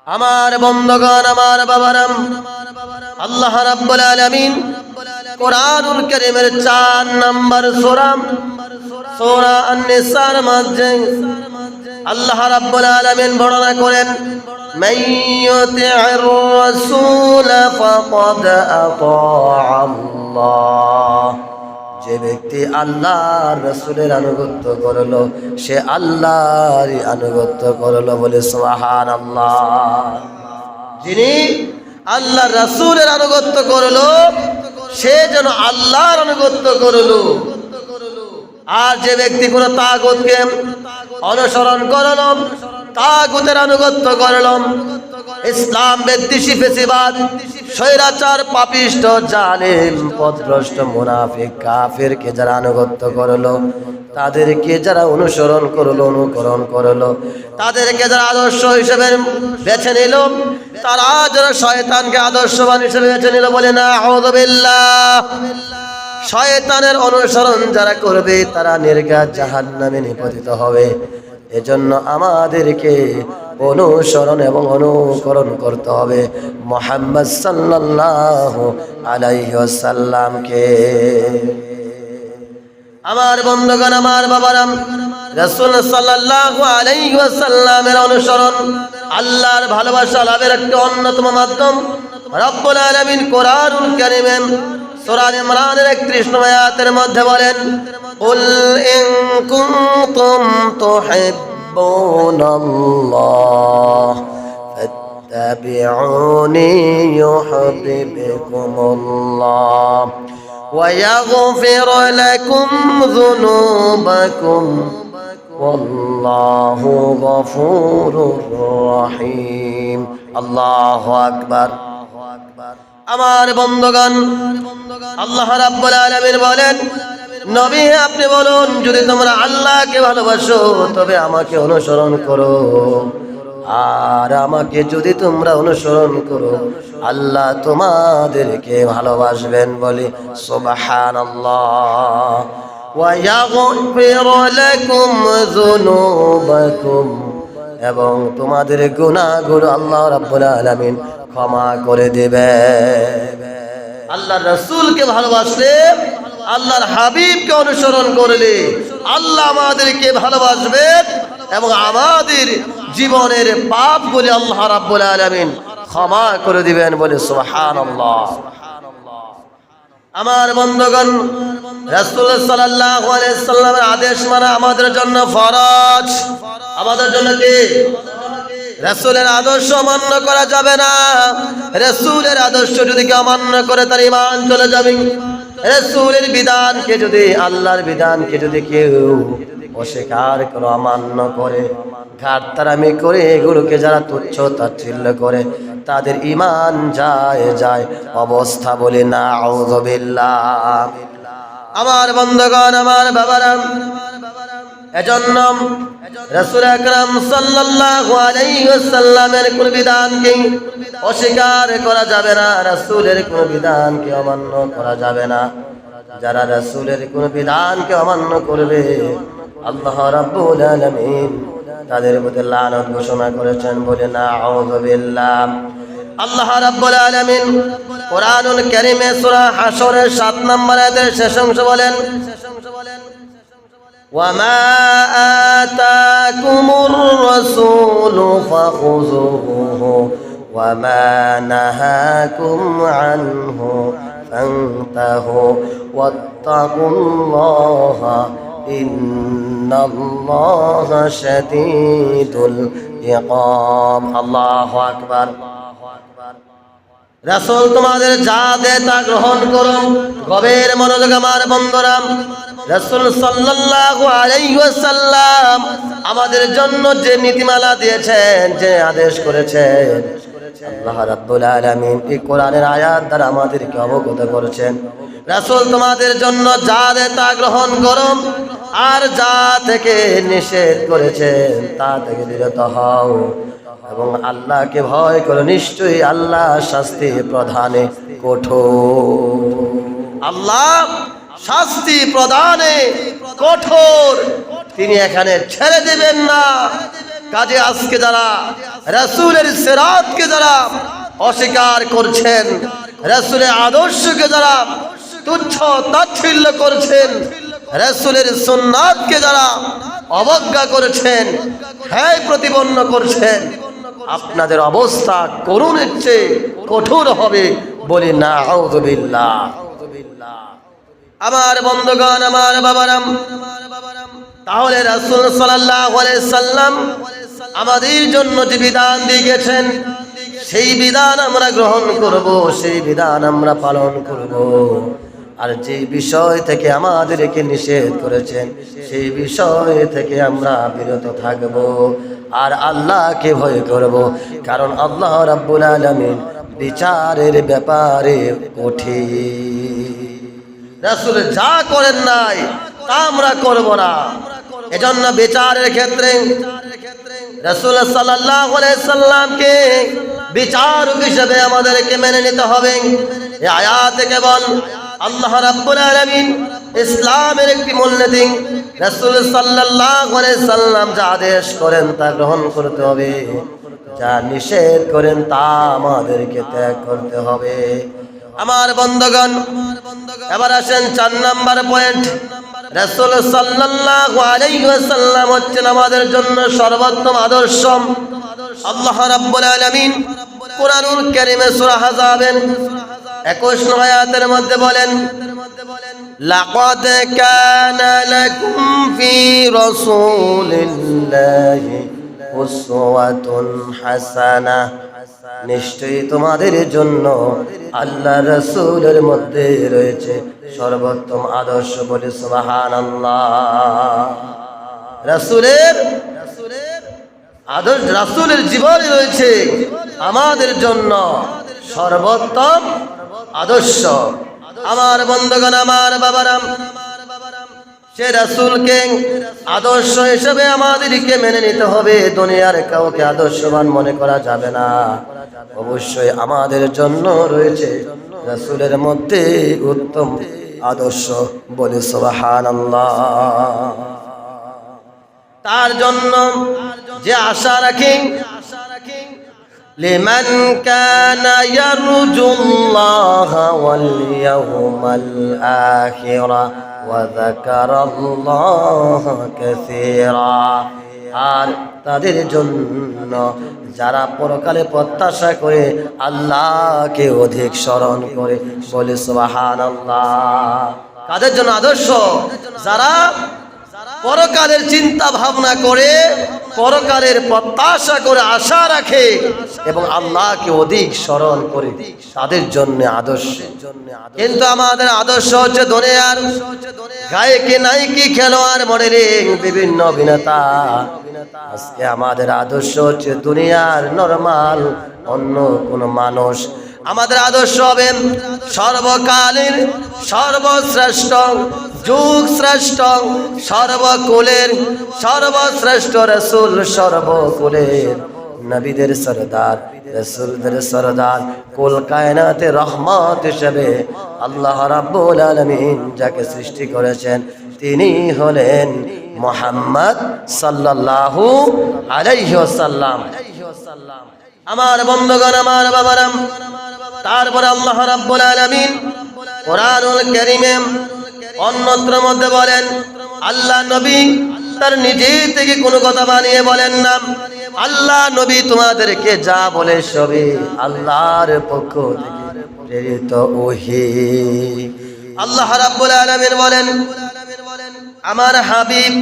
আমার বন্ধুগণ, আমার বাবারাম, আল্লাহ রাব্বুল আলামিন কোরআনুল কারীমের 4 নম্বর সূরা আন-নিসার মধ্যে আল্লাহ রাব্বুল আলামিন বর্ণনা করেন, মান ইউতি'র রাসূল ফাকাদ আতা'আল্লাহ। যে ব্যক্তি আল্লাহর রাসূলের আনুগত্য করলো সে আল্লাহরই আনুগত্য করলো। বলে সুবহানাল্লাহ। যিনি আল্লাহর রাসূলের আনুগত্য করলো সে যেন আল্লাহর আনুগত্য করলো। আর যে ব্যক্তি কোনো তাগুতকে অনুসরণ করলো, তাগুতের আনুগত্য করলো, ইসলাম বিদ্বেষী ফেসিবাদ, স্বৈরাচার, পাপিষ্ট, জালিম, পথভ্রষ্ট, মুনাফিক, কাফেরকে যারা আনুগত্য করলো, তাদেরকে যারা অনুসরণ করলো, অনুকরণ করলো, তাদেরকে যারা আদর্শ হিসেবে বেছে নিল, তারা যারা শয়তানকে আদর্শবান হিসেবে বেছে নিল। বলে না আউযু বিল্লাহ। শয়তানের অনুসরণ যারা করবে তারা নির্ঘাত জাহান্নামে নিপতিত হবে। এজন্য আমাদেরকে অনুসরণ এবং অনুকরণ করতে হবে মুহাম্মদ সাল্লাল্লাহু আলাইহি ওয়াসাল্লামকে। আমার বন্ধুগণ, আমার বাবারাম, রাসূল সাল্লাল্লাহু আলাইহি ওয়াসাল্লামের অনুসরণ আল্লাহর ভালোবাসা লাভের একটি অন্যতম মাধ্যম। রব্বুল আলামিন কোরআনুল কারীমে সূরা ইমরানের 31 নম্বর আয়াতের মধ্যে বলেন, কুল ইন কুনতুম তুহিব্বুনাল্লাহ ফাত্তাবিউনি ইউহিব্বুকুমুল্লাহ ওয়া ইয়াগফির লাকুম যুনুবাকুম ওয়াল্লাহু গফুরুর রহিম। আল্লাহু আকবার। আমার বন্ধুগণ, আল্লাহ রাব্বুল আলামিন বলেন, নবী আপনি বলুন, যদি তোমরা আল্লাহকে ভালোবাসো তবে আমাকে অনুসরণ করো, আর আমাকে যদি তোমরা অনুসরণ করো আল্লাহ তোমাদেরকে ভালোবাসবেন। বলি সুবহানাল্লাহ। ওয়া ইয়াগফির লাকুম যুনুবাকুম, এবং তোমাদের গুনাহগুলো আল্লাহ রাব্বুল আলামিন ক্ষমা করে দেবে। আল্লাহর রাসূলকে ভালোবাসলে, আল্লাহর হাবিবকে অনুসরণ করলে আল্লাহ আমাদেরকে ভালোবাসবেন এবং আমাদের জীবনের পাপগুলি আল্লাহ রাব্বুল আলামিন ক্ষমা করে দিবেন। বলে সুবহানাল্লাহ। আমার বন্ধুগণ, রাসূল সাল্লাল্লাহু আলাইহি সাল্লামের আদেশ মানা আমাদের জন্য ফরজ। আমাদের জন্য কি? রাসূলের আদর্শ অমান্য করা যাবে না। রাসূলের আদর্শ যদি কেউ অমান্য করে তার ঈমান চলে যাবে। রাসূলের বিধানকে যদি, আল্লাহর বিধানকে যদি কেউ অস্বীকার করে, অমান্য করে, ঘাটতারামি করে, এগুলোকে যারা তুচ্ছ তাচ্ছিল্য করে তাদের ঈমান যায় অবস্থা। বলি না আউযু বিল্লাহ। আমার বন্ধুগণ, আমার বাবারা, এজন্য রাসূল আকরাম সাল্লাল্লাহু আলাইহি ওয়াসাল্লামের কোন বিধানকে অস্বীকার করা যাবে না, রাসূলের কোন বিধানকে অমান্য করা যাবে না। যারা রাসূলের কোন বিধানকে অমান্য করবে আল্লাহ রাব্বুল আলামিন তাদের প্রতি লানত ঘোষণা করেছেন। বলে না আউযু বিল্লাহ। আল্লাহ রাব্বুল আলামিন কোরআনুল কারীমে সূরা হাশরের 7 নম্বর আয়াতের শেষ অংশ বলেন, وَمَا آتَاكُمُ الرَّسُولُ فَخُذُوهُ وَمَا نَهَاكُمْ عَنْهُ فَانْتَهُوا وَاتَّقُوا اللَّهَ إِنَّ اللَّهَ شَدِيدُ الْعِقَابِ। আল্লাহু আকবার। রাসূল তোমাদের যা দেয় তা গ্রহণ করো। গভীর মনোযোগ আমার বন্ধুরা, রাসূল সাল্লাল্লাহু আলাইহি ওয়াসাল্লাম আমাদের জন্য যে নীতিমালা দিয়েছেন, যে আদেশ করেছেন, আল্লাহ রাব্বুল আলামিন এই কোরআনের আয়াত দ্বারা আমাদেরকে অবগত করেছেন। রাসূল তোমাদের জন্য যা দেয় তা গ্রহণ করো, আর যা থেকে নিষেধ করেছেন তা থেকে বিরত হও, এবং আল্লাহকে ভয় করো। নিশ্চয়ই আল্লাহ শাস্তি প্রদানে কঠোর। আল্লাহ শাস্তি প্রদানে কঠোর। তিনি এখানে ছেড়ে দেবেন না, কাজে আজকে যারা রাসূলের সিরাতকে যারা অস্বীকার করছেন, রাসূলের আদর্শকে যারা তুচ্ছ তাচ্ছিল্য করছেন, রাসূলের সুন্নাতকে যারা অবজ্ঞা করেছেন, হ্যায় প্রতিপন্ন করছেন, আপনাদের অবস্থা করুণের চেয়ে কঠোর হবে। বলি নাউযুবিল্লাহ। আমার বন্ধুগণ, আমার বাবারাম, তাহলে রাসূল সাল্লাল্লাহু আলাইহি সাল্লাম আমাদের জন্য যে বিধান দিয়ে গেছেন, সেই বিধান আমরা গ্রহণ করব, সেই বিধান আমরা পালন করব। আর যে বিষয় থেকে আমাদেরকে নিষেধ করেছেন, সেই বিষয় থেকে আমরা বিরত থাকব আর আল্লাহকে ভয় করব। কারণ আল্লাহ রাব্বুল আলামিন বিচারের ব্যাপারে কঠিন। রাসূল যা করেন নাই তা আমরা করব না। এজন্য বিচারের ক্ষেত্রে রাসূল সাল্লাল্লাহু আলাইহি সাল্লামকে বিচারক হিসেবে আমাদেরকে মেনে নিতে হবে। এই আয়াতে কেবল আল্লাহ রাব্বুল আলামিন ইসলামের একটি মূলনীতি, রাসূল সাল্লাল্লাহু আলাইহি সাল্লাম যা আদেশ করেন তা গ্রহণ করতে হবে, যা নিষেধ করেন তা আমাদেরকে ত্যাগ করতে হবে। আমার বন্ধুগণ, এবার আসেন 4 নাম্বার পয়েন্ট। রাসূল সাল্লাল্লাহু আলাইহি ওয়াসাল্লাম হচ্ছেন আমাদের জন্য সর্বোত্তম আদর্শ। আল্লাহ রাব্বুল আলামিন কুরআনুল কারীমে সূরা আহজাবের 21 আয়াতের মধ্যে বলেন, লাকাদ কানা লাকুম ফি রাসূলিল্লাহি উসওয়াতুন হাসানাহ, নিশ্চয়ই তোমাদের জন্য আল্লাহ রাসূলের মধ্যে রয়েছে সর্বোত্তম আদর্শ। বলে সুবহানাল্লাহ। রাসূলের আদর্শ, রাসূলের জীবনে রয়েছে আমাদের জন্য সর্বোত্তম আদর্শ। আমার বন্ধুগণ, আমার বাবারাম, সে রাসূলকে আদর্শ হিসেবে আমাদেরকে মেনে নিতে হবে। দুনিয়ার কাউকে আদর্শবান মনে করা যাবে না। অবশ্যই আমাদের জন্য রয়েছে রাসূলের মধ্যে উত্তম আদর্শ। বলে সুবহানাল্লাহ। তার জন্য যে আশা রাখি, লিমান কানা ইয়ারজুল্লাহা ওয়াল ইয়াওমাল আখিরা ওয়া যাকারাল্লাহা কাসীরা, আর তাদের জন্য যারা পরকালে প্রত্যাশা করে আল্লাহকে অধিক স্মরণ করে। বলে সুবহানাল্লাহ। কাদের জন্য আদর্শ? যারা পরকালের চিন্তা ভাবনা করে, পরকালের প্রত্যাশা করে, আশা রাখে এবং আল্লাহকে অধিক স্মরণ করে, তাদের জন্য আদর্শ। কিন্তু আমাদের আদর্শ হচ্ছে দুনিয়ার গায়কে নায়িকি, খেলোয়াড়, মডেলিং, বিভিন্ন অভিনেতা। আজকে আমাদের আদর্শ হচ্ছে দুনিয়ার নরমাল অন্য কোন মানুষ। আমাদের আদর্শ হবে সর্বকালের সর্বশ্রেষ্ঠ, যুগ শ্রেষ্ঠ, সর্বকুলের সর্বশ্রেষ্ঠ রাসূল, সর্বকুলের নবীদের সরদার, রাসূলদের সরদার, কুল কায়নাতে রহমত হিসেবে আল্লাহ রাব্বুল আলামিন যাকে সৃষ্টি করেছেন তিনি হলেন মুহাম্মদ সাল্লাল্লাহু আলাইহি ওয়াসাল্লাম। আমার বন্ধুগণ, আমার বাবারাম, তারপরে আল্লাহ রাব্বুল আলামিন কুরআনুল কারীমে অন্যত্র মধ্যে বলেন, আল্লাহ নবী তার নিজে থেকে কোনো কথা বানিয়ে বলেন না। আল্লাহ নবী তোমাদেরকে যা বলে সবই আল্লাহর পক্ষ থেকে প্রেরিত ওহী। আল্লাহ রাব্বুল আলামিন বলেন, আমার হাবিব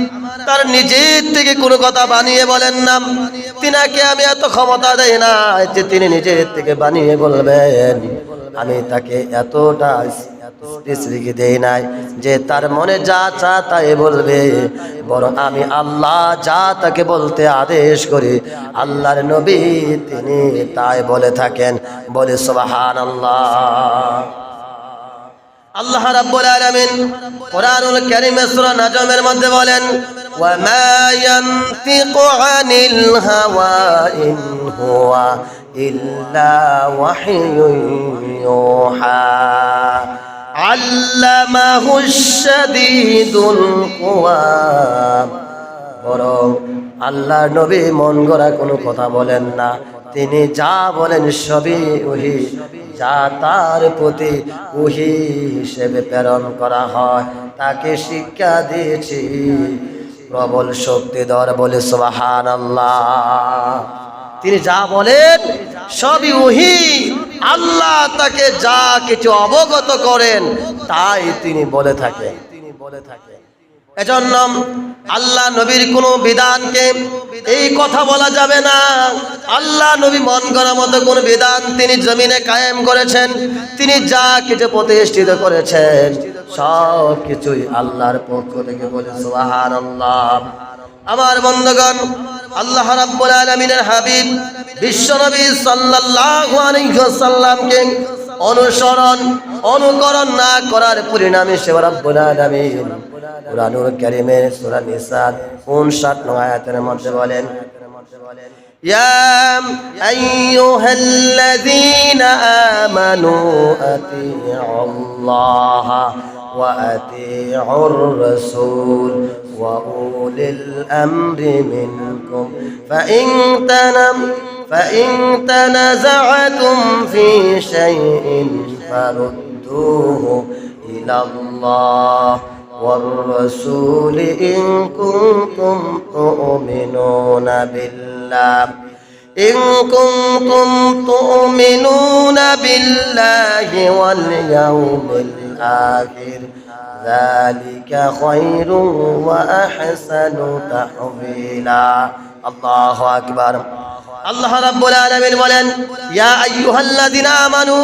তার নিজের থেকে কোনো কথা বানিয়ে বলেন না। তিনাকে আমি এত ক্ষমতা দেই না যে তিনি নিজের থেকে বানিয়ে বলবেন। আমি তাকে এতটা স্পেস রেখে দেই নাই যে তার মনে যা চা তাই বলবে, বরং আমি আল্লাহ যা তাকে বলতে আদেশ করি আল্লাহর নবী তিনি তাই বলে থাকেন। বলে সুবহানাল্লাহ। আল্লাহ রাব্বুল আলামিন কুরআনুল কারীমে সূরা নাজমের মধ্যে বলেন, ওয়া মা ইয়ানতিকু আনিল হাওয়া ইন হুয়া ইল্লা ওয়াহয়ুন ইউহা আল্লামাহুশ শাদীদুল কুওয়া। বরং আল্লাহ নবী মন গড়া কোনো কথা বলেন না, তিনি যা বলেন সবই ওহী, যা তার প্রতি ওহী হিসেবে প্রেরণ করা হয় তাকে শিক্ষা দিয়েছি প্রবল শক্তিধর বলে সুবহানাল্লাহ। তিনি যা বলেন সবই ওহী, আল্লাহ তাকে যা কিছু অবগত করেন তাই তিনি বলে থাকেন। এজন্য আল্লাহ নবীর কোনো বিধানকে এই কথা বলা যাবে না। আল্লাহ নবী মন করার মতো কোন বিধান তিনি জমিনে কায়েম করেছেন, তিনি যা কিছু প্রতিষ্ঠিত করেছেন সব কিছুই আল্লাহর পক্ষ থেকে বলে সুবহানাল্লাহ। আমার বন্ধুগণ, আল্লাহ রাব্বুল আলামিনের হাবিব বিশ্বনবী সাল্লাল্লাহু আলাইহি ওয়াসাল্লামকে অনুসরণ অনুকরণ না করার পরিণামে সে রাব্বুল আলামিন কুরআনুল কারীমের সূরা নিসা 59 নং আয়াতের মধ্যে বলেন, ইয়া আইয়ুহাল্লাযীনা আমানু আতিউল্লাহ ওয়া আতিউর রাসূল ওয়া উলিল আমরি মিনকুম فإن تنازعتم في شيء فردوه إلى الله والرسول إن كنتم تؤمنون بالله واليوم الآخر ذلك خير وأحسن تحويلا। الله أكبر। আল্লাহ রাব্বুল আলামিন বলেন, ইয়া আইয়ুহাল্লাযীনা আমানু,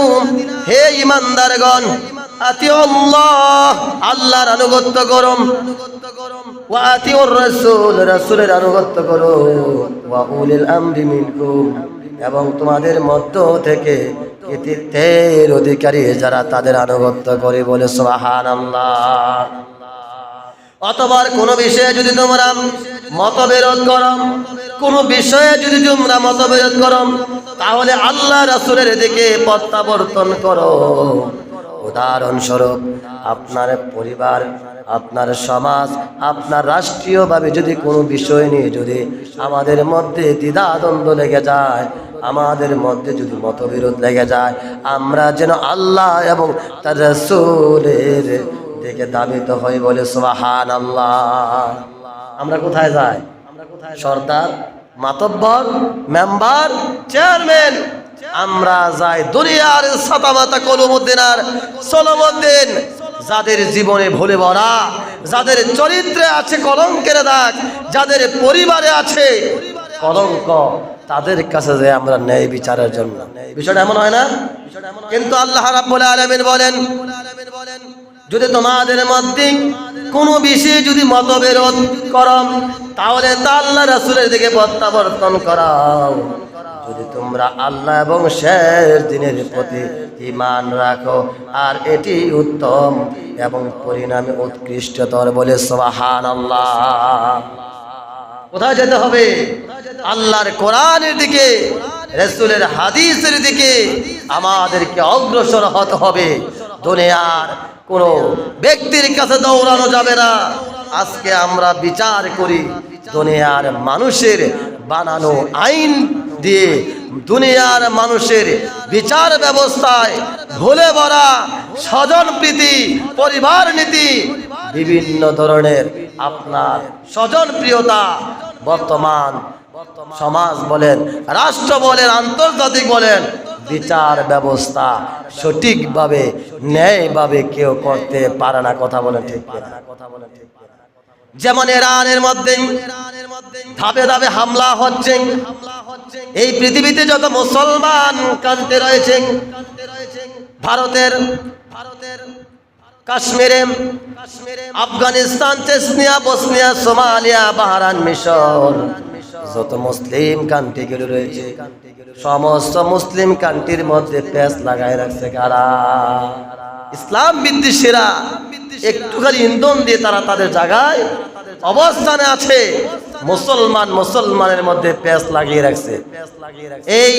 হে ঈমানদারগণ, আতিউল্লাহ, আল্লাহর আনুগত্য করো, ওয়া আতিউর রাসূল, রাসূলের আনুগত্য করো, ওয়া উলিল আমরি মিনকুম, এবং তোমাদের মধ্য থেকে কৃতিত্বের অধিকারী যারা তাদের আনুগত্য করে বলে সুবহানাল্লাহ। অতঃপর কোন বিষয়ে যদি তোমরা মতবিরোধ করো, কোন বিষয়ে যদি তোমরা মতবিরোধ করো, তাহলে আল্লাহ রাসূলের দিকে প্রত্যাবর্তন করো। উদাহরণস্বরূপ, আপনার পরিবার, আপনার সমাজ, আপনার রাষ্ট্রীয়ভাবে যদি কোনো বিষয় নিয়ে যদি আমাদের মধ্যে দ্বিধাদ্বন্দ্ব লেগে যায়, আমাদের মধ্যে যদি মতবিরোধ লেগে যায়, আমরা যেন আল্লাহ এবং তার রাসূলের দিকে ধাবিত হই বলে সুবহানাল্লাহ। আমরা কোথায় যাই? সরদার, মাতব্বর, মেম্বার, চেয়ারম্যান, আমরা যাই দুনিয়ার সাতামাতা কলমউদ্দিন আর সলমউদ্দিন, যাদের জীবনে ভুলে ভরা, যাদের চরিত্রে আছে কলঙ্কের দাগ, যাদের পরিবারে আছে কলঙ্ক, তাদের কাছে যে আমরা ন্যায় বিচারের জন্য। বিষয়টা এমন হয় না? কিন্তু আল্লাহ রাব্বুল আলামিন বলেন, যদি তোমাদের মধ্যে কোনো বিষয়ে যদি মতবিরোধ করো, তাহলে তা আল্লাহ রাসূলের দিকে প্রত্যাবর্তন করাও। যদি তোমরা আল্লাহ এবং শেষ দিনের প্রতি ঈমান রাখো, আর এটি উত্তম এবং পরিণামে উৎকৃষ্টতর বলে সুবহানাল্লাহ। কোথায় যেতে হবে? আল্লাহর কোরআনের দিকে, রাসূলের হাদিসের দিকে আমাদেরকে অগ্রসর হতে হবে। দুনিয়ার কোন ব্যক্তির কাছে দৌড়ানো যাবে না। আজকে আমরা বিচার করি দুনিয়ার মানুষের বানানো আইন দিয়ে, দুনিয়ার মানুষের বিচার ব্যবস্থায় ভুলে ভরা স্বজন প্রীতি, পরিবার নীতি, বিভিন্ন ধরনের আপনার স্বজন প্রিয়তা বর্তমান সমাজ বলেন, রাষ্ট্র বলেন, আন্তর্জাতিক বলেন, বিচার ব্যবস্থা সঠিকভাবে ন্যায়ভাবে কেউ করতে পারে না। কথা বলেন ঠিক কিনা? যেমন ইরানের মধ্যে ধাপে ধাপে হামলা হচ্ছে। এই পৃথিবীতে যত মুসলমান কান্ট্রি রয়েছে, ভারতের কাশ্মীরে, Afghanistan, Chechnya, Bosnia, Somalia, Bahrain, মিশর, যত মুসলিম কান্ট্রিগুলো রয়েছে, সমস্ত মুসলিম কান্ট্রির মধ্যে পেঁচ লাগাই রাখছে কারা? ইসলাম বিদ্বেষীরা। একটুখানি ইন্ধন দিয়ে তারা তাদের জায়গায় অবস্থানে আছে। মুসলমানের মধ্যে পেঁচ লাগিয়ে রাখছে। এই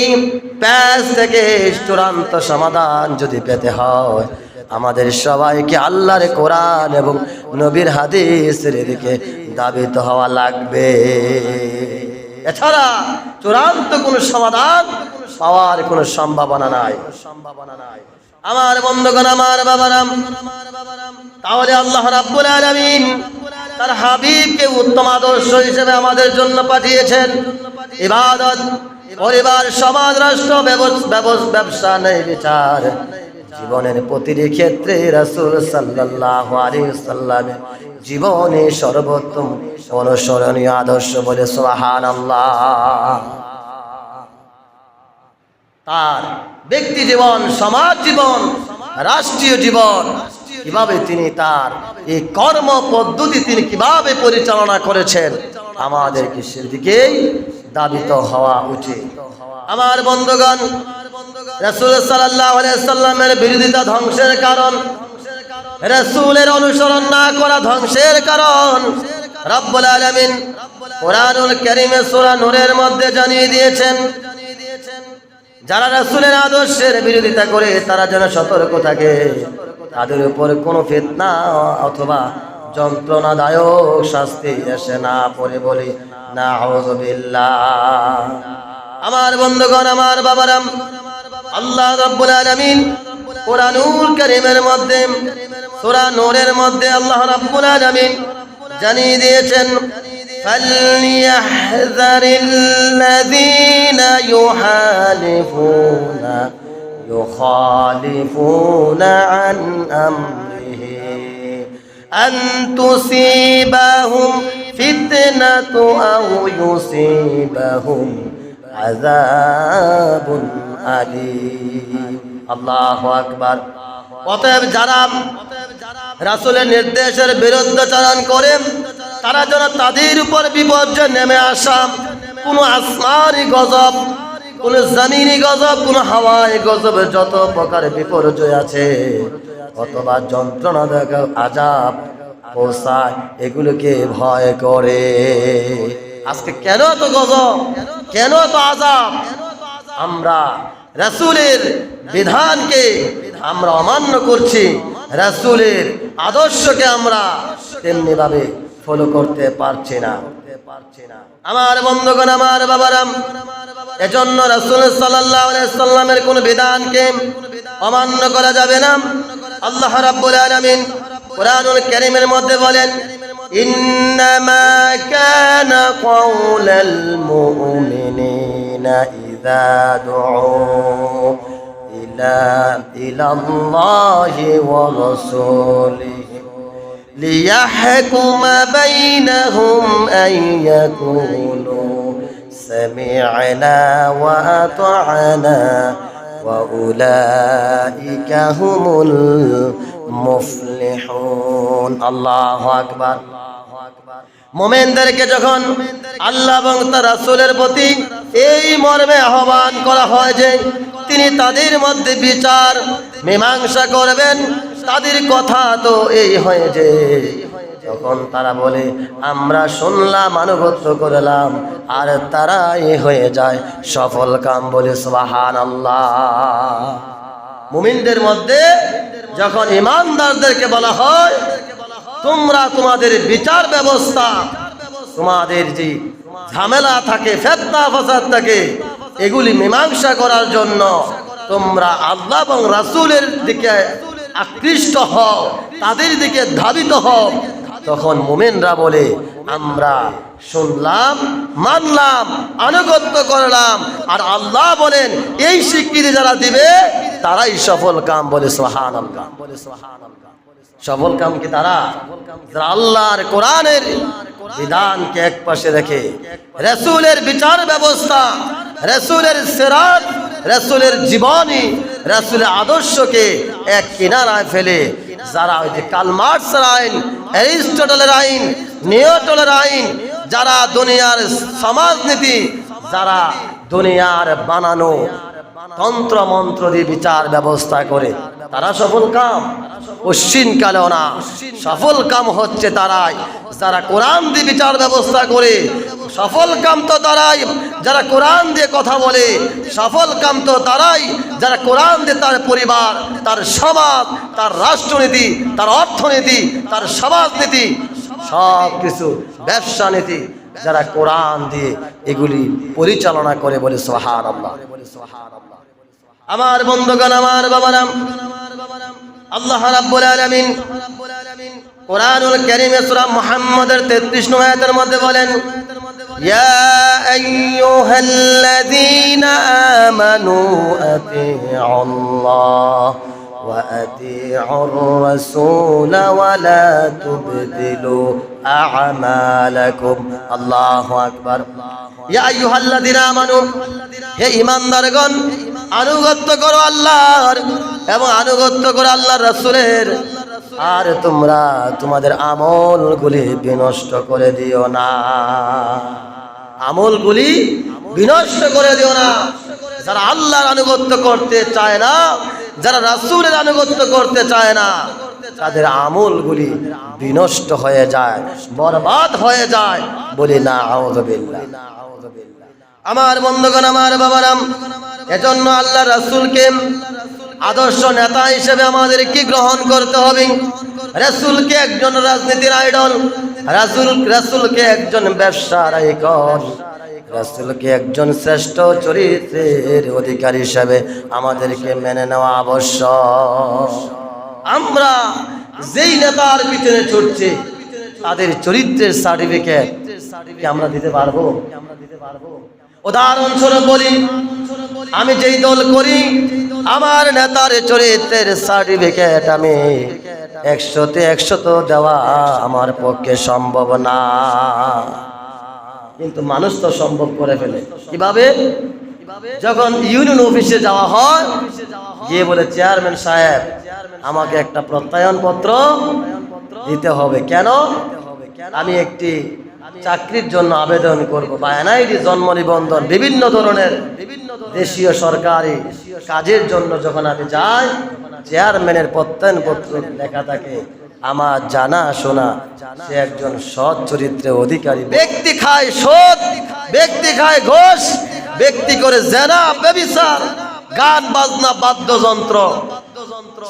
পেঁচ থেকে চূড়ান্ত সমাধান যদি পেতে হয়, আমাদের সবাইকে আল্লাহর কোরআন এবং নবীর হাদিসের দিকে দাবিত হওয়া লাগবে। এছাড়া চূড়ান্ত কোনো সমাধান পাওয়ার কোনো সম্ভাবনা নাই। আমার বন্ধুগণ, আমার বাবারা, তাহলে আল্লাহ রাব্বুল আলামিন তার হাবিবকে উত্তম আদর্শ হিসেবে আমাদের জন্য পাঠিয়েছেন। ইবাদত, পরিবার, সমাজ, রাষ্ট্র, ব্যবসা, ন্যায় বিচার, জীবনের প্রতিটি ক্ষেত্রে রাসূল সাল্লাল্লাহু আলাইহি ওয়াসাল্লামের জীবনে সর্বোত্তম অনুসরণীয় আদর্শ বলে সুবহানাল্লাহ। তার ব্যক্তি জীবন, সমাজ জীবন, রাষ্ট্রীয় জীবন কিভাবে তিনি তার এই কর্ম পদ্ধতি তিনি কিভাবে পরিচালনা করেছেন, আমাদেরকে সেদিকেই দাবিত হওয়া উচিত। আমার বন্ধুগণ, রাসূল সাল্লাল্লাহু আলাইহি ওয়াসাল্লামের বিরোধিতা ধ্বংসের কারণ, রাসূলের অনুসরণ না করা ধ্বংসের কারণ। রব্বুল আলামিন কোরআনুল কারীমে সূরা নূরের মধ্যে জানিয়ে দিয়েছেন, যারা রাসূলের আদর্শের বিরোধিতা করে তারা যেন সতর্ক থাকে, তাদের উপর কোনো ফিতনা অথবা যন্ত্রণাদায়ক শাস্তি এসে না পড়ে বলি নাউযুবিল্লাহ। আমার বন্ধুগণ, আমার বাবারা, আল্লাহ রাব্বুল আলামিন কোরআনুল কারীমের মধ্যে সূরা নূরের মধ্যে আল্লাহ রাব্বুল আলামিন জানিয়ে দিয়েছেন, فَلْيَحْذَرِ الَّذِينَ يُخَالِفُونَ عَنْ أَمْرِهِ أَنْ تُصِيبَهُمْ فِتْنَةٌ أَوْ يُصِيبَهُمْ عَذَابٌ أَلِيمٌ। আল্লাহু আকবার। অতএব যারা রাসূলের নির্দেশের বিরুদ্ধাচরণ করে তারা যেন তাদের উপর বিপর্যয় নেমে আসা কোনো আসমানি গজব, কোনো জমিনি গজব, কোনো হাওয়াই গজব, যত প্রকার বিপর্যয় আছে অথবা যন্ত্রণাদায়ক আযাব পৌঁছায়, এগুলোকে ভয় করে। আজকে কেন এত গজব, কেন এত আযাব? আমরা রাসূলের বিধানকে আমরা অমান্য করছি, রাসূলের আদর্শকে আমরা তেমনি ভাবে ফলো করতে পারছি না। আমার বন্ধুগণ, আমার বাবারা, এজন্য রাসূল সাল্লাল্লাহু আলাইহি ওয়াসাল্লামের কোন বিধানকে অমান্য করা যাবে না। আল্লাহ রাব্বুল আলামিন কোরআনুল কারীমের মধ্যে বলেন, ইন্নামা কানা কাওলাল মুমিনিনা ইযা দুউ ইলাল্লাহি ওয়া রাসূলিহি লিয়াহকুমা বাইনাহুম আন ইয়াকুলু সামি'না ওয়া আতা'না ওয়া উলাইকা হুমুল মুফলিহুন। আল্লাহু আকবার। মুমিনদেরকে যখন আল্লাহ এবং তার রাসূলের প্রতি এই মর্মে আহ্বান করা হয় যে তিনি তাদের মধ্যে বিচার মীমাংসা করবেন, তাদের কথা তো এই হয় যে তখন তারা বলে আমরা শুনলাম, আনুগত্য করলাম, আর তারাই হয়ে যায় সফল কাম, বলে সুবহানাল্লাহ। মুমিনদের মধ্যে যখন ইমানদারদেরকে বলা হয় তোমরা তোমাদের বিচার ব্যবস্থা, তোমাদের যে ঝামেলা থাকে, ফিতনা ফাসাদ থাকে, এগুলি মীমাংসা করার জন্য তোমরা আল্লাহ এবং রাসূলের দিকে আকৃষ্ট হও, তাদের দিকে ধাবিত হও, তখন মুমিনরা বলে আমরা শুনলাম, মানলাম, আনুগত্য করলাম। আর আল্লাহ বলেন এই স্বীকৃতি যারা দিবে তারাই সফল কাম, বলে সুবহানাল্লাহ। সফল কাম কি তারা যারা আল্লাহর কোরআনের বিধানকে এক পাশে রেখে রাসূলের বিচার ব্যবস্থা, রাসূলের সিরাত, রাসূলের জীবনী, রাসূলের আদর্শকে এক কিনারায় ফেলে যারা ওই যে কার্ল মার্কসের আইন, অ্যারিস্টটলের আইন, নিউটনের আইন, যারা দুনিয়ার সমাজনীতি, যারা দুনিয়ার বানানো তন্ত্র মন্ত্র দিয়ে বিচার ব্যবস্থা করে তারা সফল কাম, পশ্চিমকালেও না। সফল কাম হচ্ছে তারাই যারা কোরআন দিয়ে বিচার ব্যবস্থা করে। সফল কাম তো তারাই যারা কোরআন দিয়ে কথা বলে। সফল কাম তো তারাই যারা কোরআন দিয়ে তার পরিবার, তার সমাজ, তার রাষ্ট্রনীতি, তার অর্থনীতি, তার সমাজনীতি, সব কিছু ব্যবসা নীতি যারা কোরআন দিয়ে এগুলি পরিচালনা করে। বলে সুবহানাল্লাহ। আমার বন্ধুগণ, আমার বাবারা, আল্লাহ রাব্বুল আলামিন কোরআনুল কারীমে সূরা মুহাম্মদের 33 নং আয়াতের মধ্যে বলেন, ইয়া আইয়ুহাল্লাযীনা আমানু আতিউল্লাহ ওয়া আতিউর রাসূল ওয়া লা তুবদিলু আ'মালাকুম। আল্লাহু আকবার। ইয়া আইয়ুহাল্লাযীনা আমানু, হে ঈমানদারগণ, আনুগত্য করো আল্লাহর এবং আনুগত্য করো আল্লাহর রাসূলের। আর তোমরা তোমাদের আমলগুলি বিনষ্ট করে দিও না। আমলগুলি বিনষ্ট করে দিও না। যারা আল্লাহর আনুগত্য করতে চায় না, যারা রাসূলের আনুগত্য করতে চায় না, তাদের আমলগুলি বিনষ্ট হয়ে যায়, বরবাদ হয়ে যায়। বলি না আউযুবিল্লাহ। আমার বন্ধুগণ, আমার বাবারা, এজন্য আল্লাহ রাসূলকে আদর্শ নেতা হিসেবে আমাদের কি গ্রহণ করতে হবে? রাসূলকে একজন রাজনীতির আইডল, রাসূলকে একজন ব্যবসার আইকন, রাসূলকে একজন শ্রেষ্ঠ চরিত্রের অধিকারী হিসেবে আমাদেরকে মেনে নেওয়া আবশ্যক। আমরা যেই নেতার পিছনে ছুটছি তাদের চরিত্রের সার্টিফিকেট কি আমরা দিতে পারবো? উদাহরণস্বরূপ বলি, আমি যেই দল করি আমার নেতার চরিত্রের সার্টিফিকেট আমি 100তে 100 দেওয়া আমার পক্ষে সম্ভব না, কিন্তু মানুষ তো সম্ভব করে ফেলে। কিভাবে? যখন ইউনিয়ন অফিসে যাওয়া হয়, গিয়ে বলে, চেয়ারম্যান সাহেব আমাকে একটা প্রত্যয়ন পত্র দিতে হবে। কেন? আমি একটি চাকরির জন্য আবেদন করব, বা এনআইডি, জন্ম নিবন্ধন, বিভিন্ন ধরনের দেশীয় সরকারি কাজের জন্য যখন আমি যাই, চেয়ারম্যানের প্রত্যয়ন পত্র লেখা থাকে আমার জানা শোনা সে একজন সৎ চরিত্রের অধিকারী ব্যক্তি। খায় সুদ, ব্যক্তি খায় ঘুষ, ব্যক্তি করে জেনা, ব্যভিচার, গান বাজনা, বাদ্যযন্ত্র,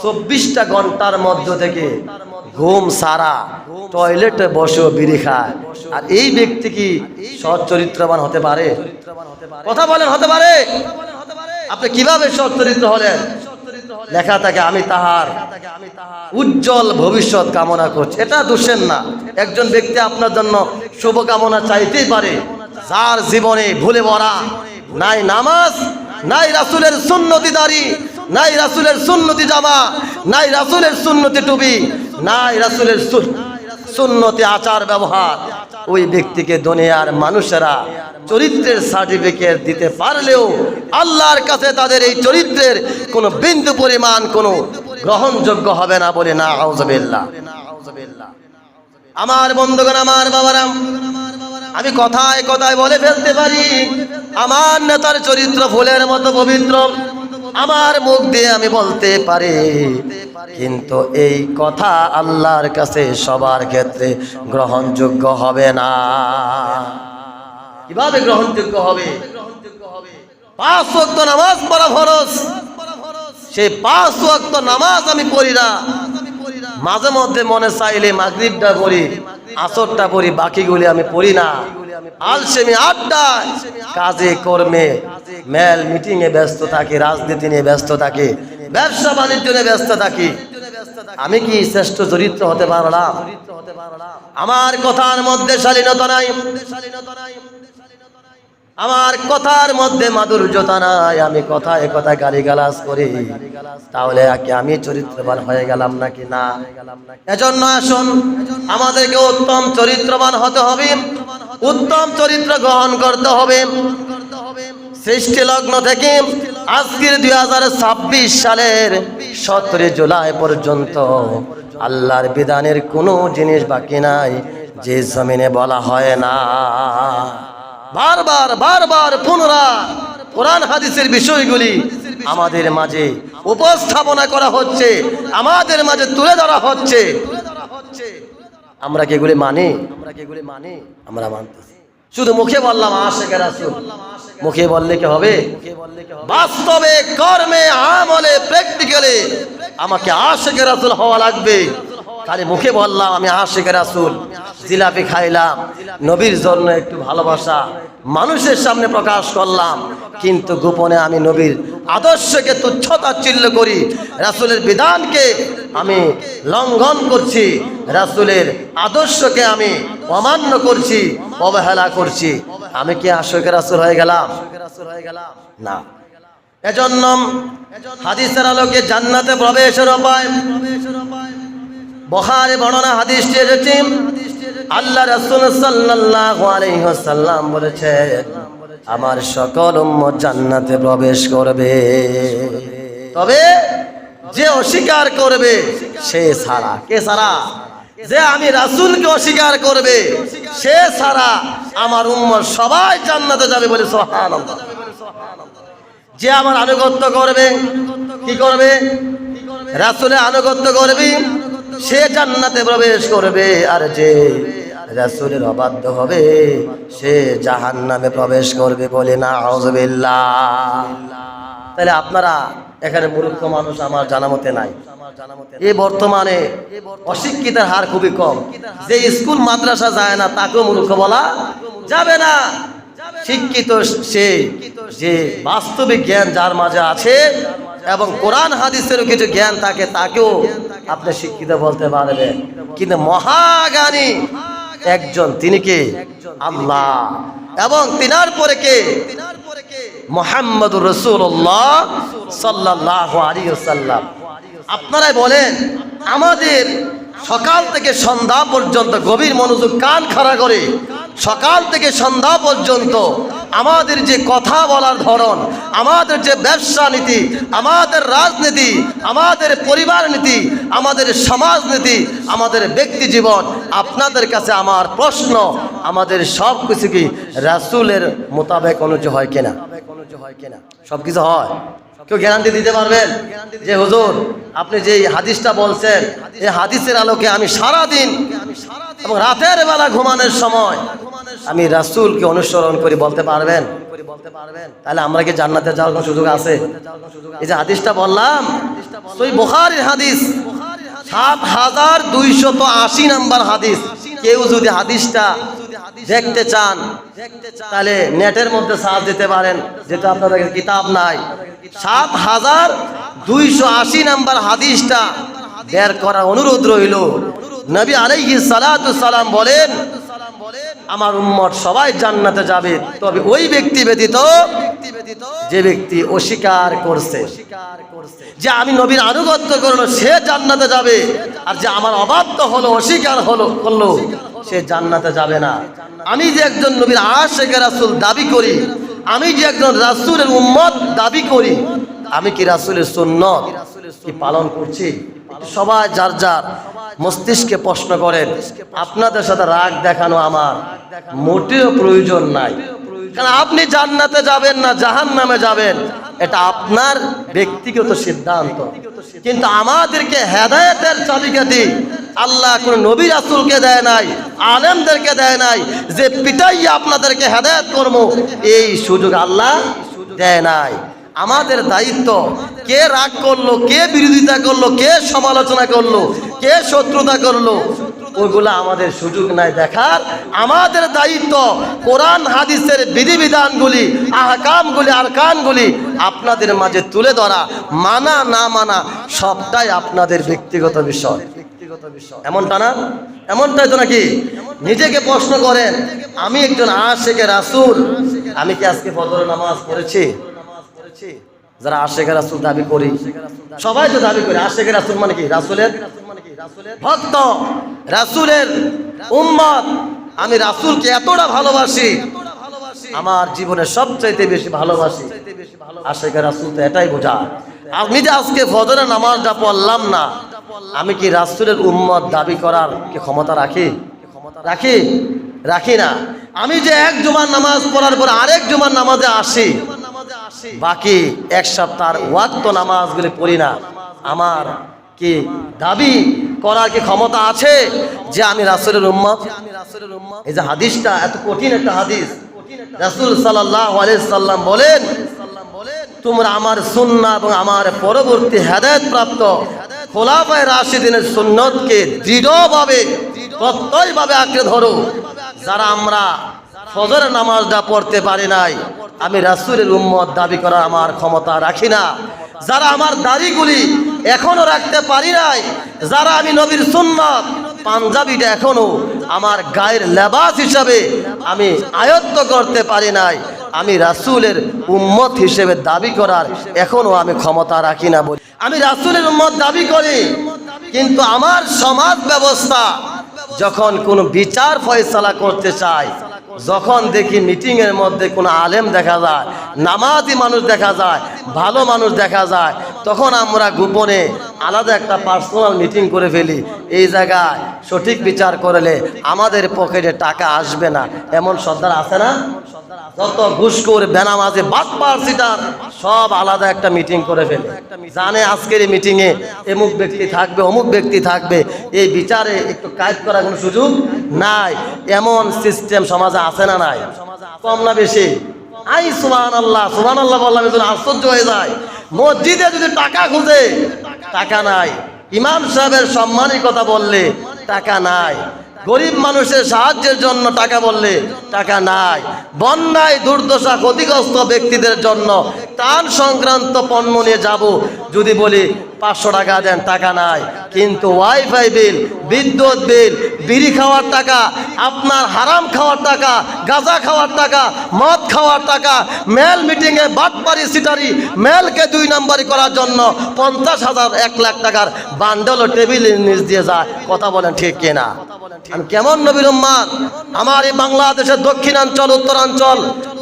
24টা ঘন্টার মধ্য থেকে ঘুম সারা টয়লেটে বসে বিড়ি খায়। আর এই ব্যক্তি কি সৎ চরিত্রবান হতে পারে? কথা বলেন, হতে পারে? আপনি কিভাবে সৎ চরিত্র হলেন? লেখা থাকে আমি তাহার উজ্জ্বল ভবিষ্যৎ কামনা করছি। এটা দোষের না। একজন ব্যক্তি আপনার জন্য শুভকামনা চাইতেই পারে, যার জীবনে ভুলে ভরা, নাই নামাজ, নাই রাসূলের সুন্নতি দাড়ি, নাই রাসূলের সুন্নতি জামা, নাই রাসূলের সুন্নতি টুপি, নাই রাসূলের সুন্নতি আচার ব্যবহার। ওই ব্যক্তিকে দুনিয়ার মানুষেরা চরিত্রের সার্টিফিকেট দিতে পারলেও আল্লাহর কাছে তাদের এই চরিত্রের কোনো বিন্দু পরিমাণ কোনো গ্রহণযোগ্য হবে না। বলে না আউযুবিল্লাহ। আমার বন্ধুগণ, আমার বাবারা, আমি কথায় কথায় বলে ফেলতে পারি আমার নেতার চরিত্র ফুলের মতো পবিত্র, আমার মুখ দিয়ে আমি বলতে পারি, কিন্তু এই কথা আল্লাহর কাছে সবার ক্ষেত্রে গ্রহণযোগ্য হবে না। কিভাবে গ্রহণযোগ্য হবে? 5 ওয়াক্ত নামাজ পড়া ফরজ, সেই 5 ওয়াক্ত নামাজ আমি পড়ি না। মাঝে মধ্যে মনে চাইলে মাগরিবটা পড়ি, আসরটা পড়ি, বাকিগুলি আমি পড়ি না। আলসেমি আড্ডায়, কাজে কর্মে, মেল মিটিং এ ব্যস্ত থাকি, রাজনীতি নিয়ে ব্যস্ত থাকি, ব্যবসা বাণিজ্য নিয়ে ব্যস্ত থাকি। আমি কি শ্রেষ্ঠ চরিত্র হতে পারলাম? আমার কথার মধ্যে শালীনতা নাই, আমার কথার মধ্যে মাধুর্যতা নাই, আমি কথায় কথায় গালিগালাজ করি, তাহলে কি আমি চরিত্রবান হয়ে গেলাম নাকি না? এজন্য আসুন আমাদেরকে উত্তম চরিত্রবান হতে হবে, উত্তম চরিত্র গ্রহণ করতে হবে। সৃষ্টি লগ্ন থেকে আজকের 2026 সালের 17 জুলাই পর্যন্ত আল্লাহর বিধানের কোনো জিনিস বাকি নাই যে জমিনে বলা হয় না। বারবার বারবার পুনরায় কোরআন হাদিসের বিষয়গুলি আমাদের মাঝে উপস্থাপনা করা হচ্ছে, আমাদের মাঝে তুলে ধরা হচ্ছে। আমরা কি এগুলি মানি? আমরা মানতেছি। শুধু মুখে বললাম আশিকে রাসূল, মুখে বললে কি হবে? বাস্তবে, কর্মে, আমলে, প্র্যাকটিক্যালি আমাকে আশিকে রাসূল হওয়া লাগবে। খালি মুখে বললাম আমি আশিকে রাসূল, জিলাপি খাইলাম, নবীর জন্য একটু ভালোবাসা মানুষের সামনে প্রকাশ করলাম, কিন্তু গোপনে আমি নবীর আদর্শকে তুচ্ছ-তাচ্ছিল্য করি, রাসূলের বিধানকে আমি লঙ্ঘন করছি, রাসূলের আদর্শকে আমি অমান্য করছি, অবহেলা করছি, আমি কি আশিকে রাসূল হয়ে গেলাম? না। এজন্য হাদিসের আলোকে জান্নাতে প্রবেশের উপায়, বুখারী বর্ণনা হাদিসটি এসেছে, আল্লাহ রাসূল সাল্লাল্লাহু আলাইহি ওয়াসাল্লাম বলেছেন আমার সকল উম্মত জান্নাতে প্রবেশ করবে, তবে যে অস্বীকার করবে সে ছাড়া। কে ছাড়া? যে আমি রাসূলকে অস্বীকার করবে সে ছাড়া আমার উম্মত সবাই জান্নাতে যাবে বলে সুবহানাল্লাহ। যে আমার আনুগত্য করবে, কি করবে? রাসূলের আনুগত্য করবে, সে জান্নাতে প্রবেশ করবে, আর যে রাসূলের অবাধ্য হবে সে জাহান্নামে প্রবেশ করবে বলে নাউযুবিল্লাহ। তাহলে আপনারা এখানে মূর্খ মানুষ আমার জানা মতে নাই। এই বর্তমানে অশিক্ষিতের হার খুবই কম। যে স্কুল মাদ্রাসা যায় না তাকেও মূর্খ বলা যাবে না। শিক্ষিত সে যে বাস্তবিক জ্ঞান যার মাঝে আছে এবং কোরআন হাদিসেরও কিছু জ্ঞান থাকে তাকেও আপনি শিক্ষিত বলতে পারবেন। কিন্তু মহাজ্ঞানী একজন, তিনি কে? আল্লাহ। এবং তিনার পরে কে? মুহাম্মদুর রাসূলুল্লাহ সাল্লাল্লাহু আলাইহি ওয়াসাল্লাম। আপনারাই বলেন, আমাদের সকাল থেকে সন্ধ্যা পর্যন্ত গভীর মনোযোগ কান খাড়া করে সকাল থেকে সন্ধ্যা পর্যন্ত আমাদের যে কথা বলার ধরন, আমাদের যে ব্যবসা নীতি, আমাদের রাজনীতি, আমাদের পরিবার নীতি, আমাদের সমাজ নীতি, আমাদের ব্যক্তি জীবন, আপনাদের কাছে আমার প্রশ্ন, আমাদের সব কিছু কি রাসূলের মোতাবেক অনুযায়ী হয় কিনা? সব কিছু হয়? কেউ গ্যারান্টি দিতে পারবেন যে হুজুর আপনি যে হাদিসটা বলছেন এই হাদিসের আলোকে আমি সারাদিন এবং রাতের বেলা ঘুমানোর সময় আমি রাসূলকে অনুসরণ করি, বলতে পারবেন? তাহলে আমরা কি জান্নাতে যাওয়ার কোনো সুযোগ আছে? এই যে হাদিসটা বললাম সহিহ বুখারীর হাদিস, ৭২৮০ নম্বর হাদিস। কেউ যদি হাদিসটা দেখতে চান তাহলে নেটের মধ্যে সার্চ দিতে পারেন, যেটা আপনাদের কিতাব নাই। ৭২৮০ নম্বর হাদিসটা বের করার অনুরোধ রইল। নবী আলাইহিস সালাতু সালাম বলেন আমার উম্মত সবাই জান্নাতে যাবে, তবে ওই ব্যক্তি ব্যতীত যে ব্যক্তি অস্বীকার করছে, যে আমি নবীর আনুগত্য করলো সে জান্নাতে যাবে, আর যে আমার অবাধ্য হলো, অস্বীকার করলো সে জান্নাতে যাবে না। আমি যে একজন নবীর আশিক রাসূল দাবি করি, আমি যে একজন রাসূলের উম্মত দাবি করি, আমি কি রাসূলের সুন্নাত কি পালন করছি? সবাই যার যার মস্তিষ্কে প্রশ্ন করেন। আপনাদের সাথে রাগ দেখানো আমার মোটেও প্রয়োজন নাই, কারণ আপনি জান্নাতে যাবেন না জাহান্নামে যাবেন এটা আপনার ব্যক্তিগত সিদ্ধান্ত। কিন্তু আমাদেরকে হেদায়েতের চাবিকাঠি আল্লাহ কোন নবী রাসূলকে দেয় নাই, আলেমদেরকে দেয় নাই, যে পিটাইয়া আপনাদেরকে হেদায়েত করব এই সুযোগ আল্লাহ দেয় নাই। আমাদের দায়িত্ব কে রাগ করলো, কে বিরোধিতা করলো, কে সমালোচনা করলো, কে শত্রুতা করলো, ওইগুলা আমাদের সুযোগ নাই দেখার। আমাদের দায়িত্ব কোরআন হাদিসের বিধিবিধানগুলি, আহকামগুলি, আরকানগুলি আপনাদের মাঝে তুলে ধরা, মানা না মানা সবটাই আপনাদের ব্যক্তিগত বিষয়। এমনটা না? এমনটাই তো নাকি? নিজেকে প্রশ্ন করেন, আমি একজন আশিকে রাসূল, আমি কি আজকে ফজর নামাজ পড়েছি? যারা আশিকে রাসূল দাবি করি, সবাই তো দাবি করি আশিকে রাসূল মানে কি? রাসূলের ভক্ত, রাসূলের উম্মত। আমি রাসূলকে এতটা ভালোবাসি, আমার জীবনে সবচাইতে বেশি ভালোবাসি আশিকে রাসূল। তো এটাই বোঝা। আমি যে আজকে ফজরের নামাজটা পড়লাম না, আমি কি রাসূলের উম্মত দাবি করার কি ক্ষমতা রাখি? রাখি না। আমি যে এক জুমার নামাজ পড়ার পর আরেক জুমার নামাজে আসি, বাকি এক সপ্তাহ ওয়াক্ত নামাজগুলি পড়ি না, আমার কি দাবি করার কি ক্ষমতা আছে যে আমি রাসূলের উম্মত? এই যে হাদিসটা এত কঠিন একটা হাদিস, রাসূল সাল্লাল্লাহু আলাইহি সাল্লাম বলেন, তোমরা আমার সুন্নাহ এবং আমার পরবর্তী হেদায়েত প্রাপ্ত খোলাফায়ে রাশিদিনের সুন্নতকে দৃঢ়ভাবে প্রত্যয়ভাবে আঁকড়ে ধরো। যারা আমরা ফজরের নামাজটা পড়তে পারি নাই, আমি রাসূলের উম্মত দাবি করা আমার ক্ষমতা রাখি না। যারা আমার দাড়িগুলি এখনো রাখতে পারি নাই, যারা আমি নবীর সুন্নাত পাঞ্জাবিটা এখনো আমার গায়ের লেবাস হিসাবে আমি আয়ত্ত করতে পারি নাই, আমি রাসূলের উম্মত হিসেবে দাবি করার এখনো আমি ক্ষমতা রাখি না। বলি আমি রাসূলের উম্মত দাবি করি, কিন্তু আমার সমাজ ব্যবস্থা যখন কোনো বিচার ফয়সালা করতে চায়, যখন দেখি মিটিং এর মধ্যে কোনো আলেম দেখা যায়, নামাজি মানুষ দেখা যায়, ভালো মানুষ দেখা যায়, তখন আমরা গোপনে আলাদা একটা পার্সোনাল মিটিং করে ফেলি। এই জায়গায় সঠিক বিচার করলে আমাদের পকেটে টাকা আসবে না, এমন সর্দার আছে না? যত ঘুষখোর বেনামাজি বাটপার সিটার সব আলাদা একটা মিটিং করে ফেলে, জানে আজকের এই মিটিংয়ে এমুক ব্যক্তি থাকবে, অমুক ব্যক্তি থাকবে, এই বিচারে একটু কাজ করার কোনো সুযোগ নাই। এমন সিস্টেম সমাজে আছে না নাই? কম না বেশি? আই সুবহানাল্লাহ, সুবহানাল্লাহ বললাম একজন আশ্চর্য হয়ে যায়। মসজিদে যদি টাকা খুঁজে, টাকা নাই। ইমাম সাহেবের সম্মানের কথা বললে টাকা নাই। গরিব মানুষের সাহায্যের জন্য টাকা বললে টাকা নাই। বন্যায় দুর্দশা ক্ষতিগ্রস্ত ব্যক্তিদের জন্য ত্রাণ সংক্রান্ত পণ্য নিয়ে যাব, যদি বলি 500 টাকা দেন, টাকা নাই। কিন্তু ওয়াইফাই বিল, বিদ্যুৎ বিল, বিড়ি খাওয়ার টাকা, আপনার হারাম খাওয়ার টাকা, গাঁজা খাওয়ার টাকা, মদ খাওয়ার টাকা, মেল মিটিংয়ে বাটপারি সিটারি মেলকে 2 নম্বরই করার জন্য 50,000 1 লাখ টাকার বান্ডল টেবিলের নিচ দিয়ে যায়। কথা বলেন ঠিক কিনা? আমি কেমন নবীর উম্মত? আমার এই বাংলাদেশের দক্ষিণাঞ্চল, উত্তরাঞ্চল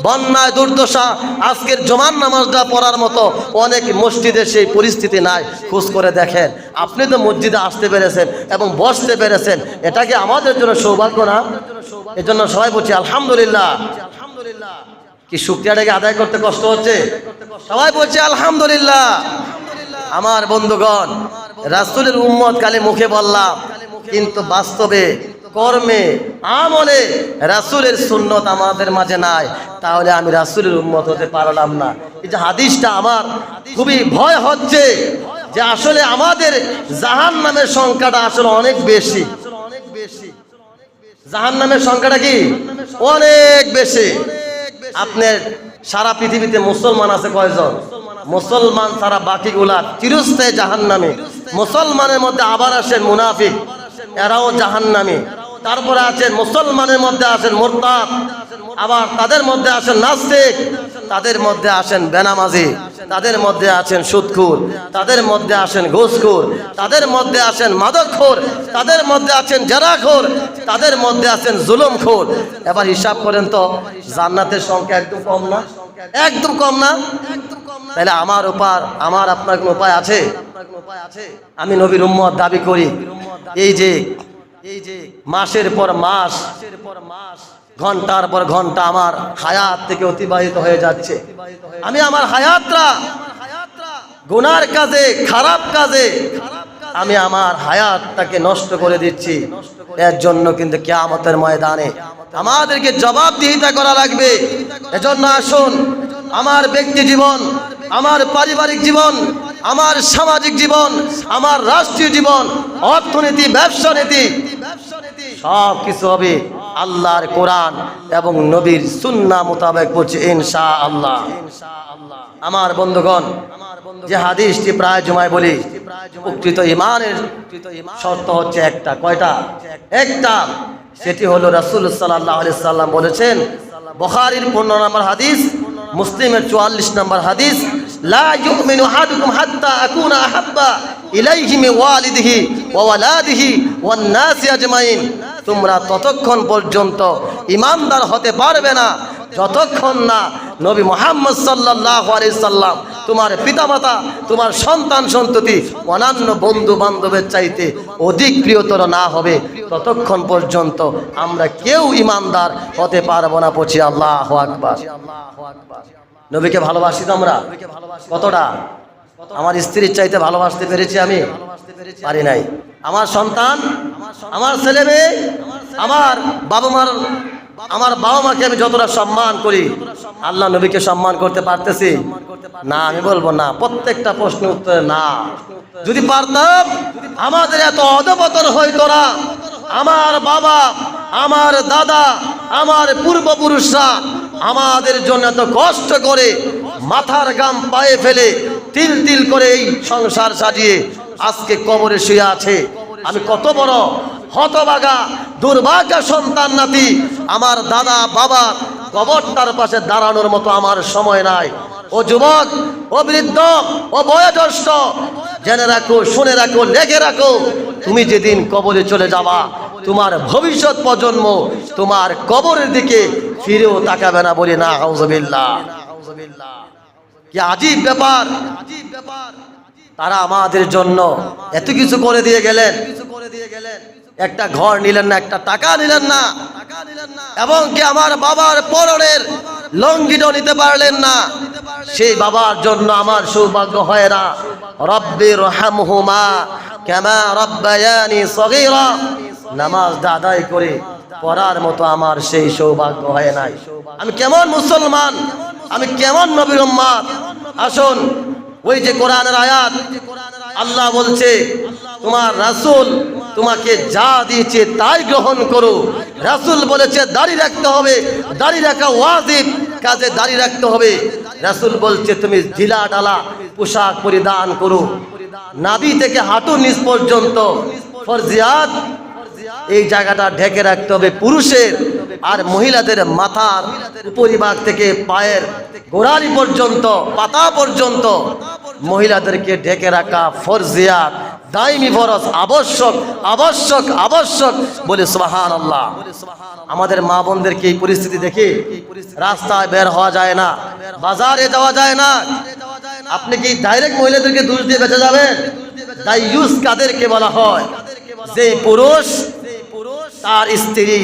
বন্যায় দুর্দশা, আজকের জুমার নামাজটা পড়ার মতো অনেক মসজিদে সেই পরিস্থিতি নাই। খোঁজ করে দেখেন, আপনি তো মসজিদে আসতে পেরেছেন এবং বসতে পেরেছেন, এটা কি আমাদের জন্য সৌভাগ্য না? এজন্য সবাই বলছি আলহামদুলিল্লাহ। কি শুকরিয়াটাকে আদায় করতে কষ্ট হচ্ছে? সবাই বলছে আলহামদুলিল্লাহ। আমার বন্ধুগণ, রাসূলের উম্মত খালি মুখে বললাম, কিন্তু বাস্তবে কর্মে আমলে রাসূলের সুন্নত আমাদের মাঝে নাই, তাহলে আমি রাসূলের উম্মত হতে পারলাম না। এই যে হাদিসটা আমার খুবই ভয় হচ্ছে যে আসলে আমাদের জাহান্নামের সংখ্যাটা আসলে অনেক বেশি। জাহান্নামের সংখ্যাটা কি অনেক বেশি। আপনার সারা পৃথিবীতে মুসলমান আছে কয়জন? মুসলমান ছাড়া বাকিগুলা চিরস্থায়ী জাহান্নামে। মুসলমানের মধ্যে আবার আসেন মুনাফিক, এরাও জাহান্নামী। তারপরে আছেন মুসলমানের মধ্যে আছেন মুরতাদ, আবার তাদের মধ্যে আছেন নাস্তিক, তাদের মধ্যে আছেন বেনামাজি, তাদের মধ্যে আছেন সুদখোর, তাদের মধ্যে আছেন ঘুষখোর, তাদের মধ্যে আছেন মাদকখোর, তাদের মধ্যে আছেন জেনাখোর, তাদের মধ্যে আছেন জুলুমখোর। এবার হিসাব করেন তো, জান্নাতের সংখ্যা একদম কম না? একদম কম না? তাহলে আমার আপনার কোনো উপায় আছে? আমি নবীর উম্মত দাবি করি। এই যে মাসের পর মাস, ঘন্টার পর ঘন্টা আমার হায়াত থেকে অতিবাহিত হয়ে যাচ্ছে, আমি আমার হায়াতটা গুনার কাজে, খারাপ কাজে আমি আমার হায়াতটাকে নষ্ট করে দিচ্ছি। এর জন্য কিন্তু কিয়ামতের ময়দানে আমাদেরকে জবাবদিহিতা করা লাগবে। এজন্য আসুন, আমার ব্যক্তি জীবন, আমার পারিবারিক জীবন, আমার সামাজিক জীবন, আমার রাষ্ট্রীয় জীবন, অর্থনীতি, ব্যবসা নীতি সব কিছু হবে আল্লাহর কোরআন এবং নবীর সুন্নাহ মোতাবেক বলছে ইনশাআল্লাহ। আমার বন্ধুগণ, যে হাদিসটি প্রায় জুমায় বলি, প্রকৃত ঈমানের শর্ত হচ্ছে একটা। কয়টা? একটা। সেটি হলো রাসূল সাল্লাল্লাহু আলাইহি সাল্লাম বলেছেন, বুখারীর 15 নম্বর হাদিস, মুসলিমের 44 নম্বর হাদিস, লা ইউমিনু আহাদুকুম হাত্তা আকুনা আহাব্বা ইলাইহি মিন ওয়ালিদিহি ওয়া ওয়ালাদিহি ওয়ান নাসি আজমাইন। তোমরা ততক্ষণ পর্যন্ত ঈমানদার হতে পারবে না যতক্ষণ না নবী মুহাম্মদ সাল্লাল্লাহু আলাইহি সাল্লাম তোমার পিতামাতা, তোমার সন্তান সন্ততি, অন্যান্য বন্ধু বান্ধবের চাইতে অধিক প্রিয়তর না হবে, ততক্ষণ পর্যন্ত আমরা কেউ ঈমানদার হতে পারবো না। পড়ছি আল্লাহু আকবার। নবীকে ভালোবাসি তো আমরা কতটা? আমার স্ত্রীর চাইতে ভালোবাসতে পেরেছি আমি? পারি নাই। আমার সন্তান, আমার ছেলে মেয়ে, আমার বাবা মাকে আমি যতটা সম্মান করি, আল্লাহ নবীকে সম্মান করতে পারতেছি না? আমি বলবো না। প্রত্যেকটা প্রশ্নের উত্তরে না। যদি পারতাম, আমাদের এত অধপতন হইতো না। আমার বাবা, আমার দাদা, আমার পূর্বপুরুষরা আমাদের জন্য এত কষ্ট করে মাথার গাম পায়ে ফেলে তিল তিল করে এই সংসার সাজিয়ে আজকে কবরে শুয়ে আছে। আমি কত বড় হতভাগা দুর্ভাগা সন্তান নাতি। আমার দাদা বাবা কবরটার পাশে দাঁড়ানোর মতো আমার সময় নাই। ও যুবক, ও বৃদ্ধ, ও বয়োজ্যেষ্ঠ, জেনে রাখো, শুনে রাখো, লেখে রাখো, তুমি যেদিন কবরে চলে যাবা, তোমার ভবিষ্যৎ প্রজন্ম তোমার কবরের দিকে ফিরেও তাকাবে না। বলি না আউযুবিল্লাহ। কি আজীব ব্যাপার! তারা আমাদের জন্য এত কিছু করে দিয়ে গেলেন, একটা ঘর নিলেন না, একটা টাকা নিলেন না, এবং কি আমার বাবার পরনের লঙ্গিটাও নিতে পারলেন না। সেই বাবার জন্য আমার সৌভাগ্য হয় না। রব্বির রহমহুমা কামা রব্বায়ানি সগীরা, নামাজ আদায় করে পড়ার মতো আমার সেই সৌভাগ্য হয় নাই। আমি কেমন মুসলমান, আমি কেমন নবীর উম্মত। আসুন, ওই যে কোরআনের আয়াত, আল্লাহ বলছে তোমার রাসূল তোমাকে যা দিয়েছে তাই গ্রহণ করো। রাসূল বলেছে দাড়ি রাখতে হবে, দাড়ি রাখা ওয়াজিব, কাজে দাড়ি রাখতে হবে। রাসূল বলছে তুমি ঢিলা ঢালা পোশাক পরিধান করো, নাভি থেকে হাঁটু নিচ পর্যন্ত ফরজিয়াত, এই জায়গাটা ঢেকে রাখতে হবে পুরুষের। আর মহিলাদের মাথার উপরিভাগ থেকে পায়ের গোড়ালি পর্যন্ত, পাতা পর্যন্ত মহিলাদেরকে ঢেকে রাখা ফরজিয়াত, দাইমি ফরজ, আবশ্যক আবশ্যক আবশ্যক। বলে সুবহানাল্লাহ। আমাদের মা বোনদেরকে এই পরিস্থিতি দেখে রাস্তায় বের হওয়া যায় না, বাজারে যাওয়া যায় না। আপনি কি ডাইরেক্ট মহিলাদেরকে দোষ দিয়ে বেঁচে যাবেন? দাইয়ুস কাদেরকে বলা হয়? যে পুরুষ তার স্ত্রী,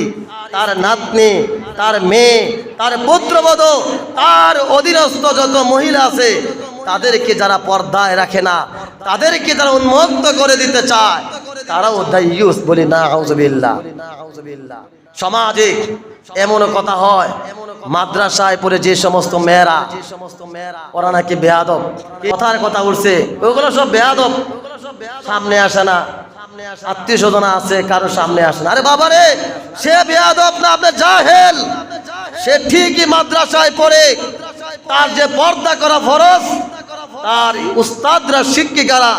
তার নাতনি, তার মেয়ে, তার পুত্রবধূ, তার অধীনস্থ যত মহিলা আছে তাদেরকে যারা পর্দায় রাখে না, তাদেরকে যারা উন্মুক্ত করে দিতে চায়, তারাও দাইয়ুস। বলি না আউযুবিল্লাহ। সমাজে এমন কথা হয়, মাদ্রাসায় পড়ে যে সমস্ত মেয়েরা, ওরা নাকি বেয়াদব। কথার কথা উঠছে, ওগুলো সব বেয়াদব, সামনে আসে না। আত্মীয় স্বজন আছে, কারো সামনে আসে না। আরে বাবারে, সে বেয়াদব না, আপনি জাহেল। সে ঠিকই মাদ্রাসায় পড়ে, তার যে পর্দা করা ফরজ, তার উস্তাদরা, শিক্ষিকারা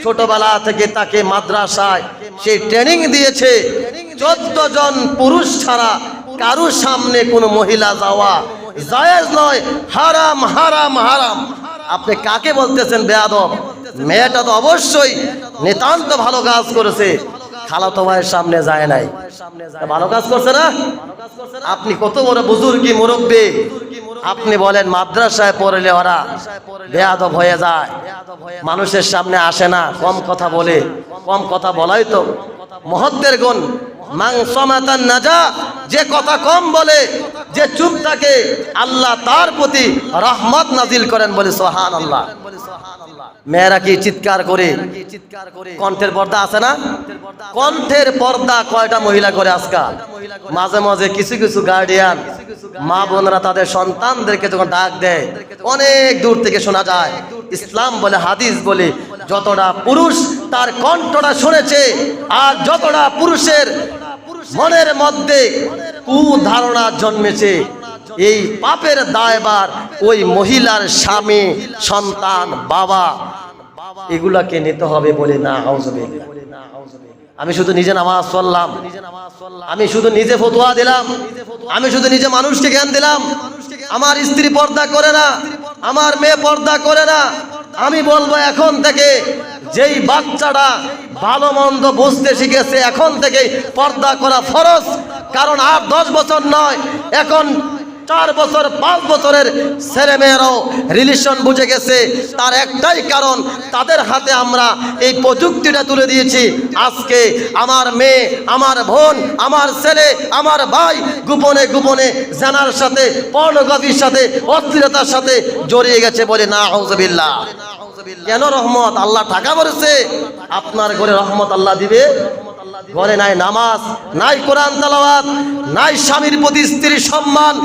ছোটবেলা থেকে তাকে মাদ্রাসায় সেই ট্রেনিং দিয়েছে 14 জন পুরুষ ছাড়া কারো সামনে কোনো মহিলা যাওয়া জায়েজ নয়, হারাম হারাম হারাম। আপনি কাকে বলতেছেন বেয়াদব? মেয়েটা তো অবশ্যই নিতান্ত ভালো কাজ করেছে, খালাতো ভাইয়ের সামনে যায় নাই, ভালো কাজ করছে না? আপনি কত বড় বুজুর্গি মুরব্বী, আপনি বলেন মাদ্রাসায় পড়লে ওরা বেয়াদব হয়ে যায়, মানুষের সামনে আসে না, কম কথা বলে। কম কথা বলাই তো মহত্বের গুণ। মাংসমাতান নাজা, যে কথা কম বলে, যে চুপ থাকে, আল্লাহ তার প্রতি রহমত নাজিল করেন। বলে সুবহানাল্লাহ। মেয়েরা কি চিৎকার করে? কণ্ঠের পর্দা আছে না? কণ্ঠের পর্দা কয়টা মহিলা করে আজকাল? মাঝে মাঝে কিছু কিছু গার্ডিয়ান মা বোনরা তাদের সন্তানদেরকে যখন ডাক দেয়, অনেক দূর থেকে শোনা যায়, ইসলাম বলে, হাদিস বলে, যতটা পুরুষ তার কণ্ঠটা শুনেছে, আর যতটা পুরুষের মনের মধ্যে কুধারণা জন্মেছে, এই পাপের দায়ভার ওই মহিলার স্বামী, সন্তান, বাবা, এগুলাকে নিতে হবে। বলে না আউযুবিল্লাহ। আমি শুধু নিজে নামাজ পড়লাম, আমি শুধু নিজে ফতোয়া দিলাম, আমি শুধু নিজে মানুষকে জ্ঞান দিলাম, আমার স্ত্রী পর্দা করে না, আমার মেয়ে পর্দা করে না। আমি বলবো এখন থেকে যেই বাচ্চাটা ভালো মন্দ বুঝতে শিখেছে, এখন থেকে পর্দা করা ফরজ। কারণ আর 10 বছর নয়, এখন 4 বছর 5 বছরের ছেলেমেয়েরাও রিলেশন বুঝে গেছে। তার একটাই কারণ, তাদের হাতে আমরা এই প্রযুক্তিটা তুলে দিয়েছি। আজকে আমার মেয়ে, আমার বোন, আমার ছেলে, আমার ভাই গোপনে গোপনে জানার সাথে, পর্নোগ্রাফির সাথে, অশ্লীলতার সাথে জড়িয়ে গেছে বলে নাউযুবিল্লাহ। কেন রহমত? আল্লাহ টাকা বলেছে আপনার ঘরে রহমত আল্লাহ দিবে। ঘরে নাই নামাজ, নাই কোরআন তেলাওয়াত, নাই স্বামীর প্রতি স্ত্রীর সম্মান,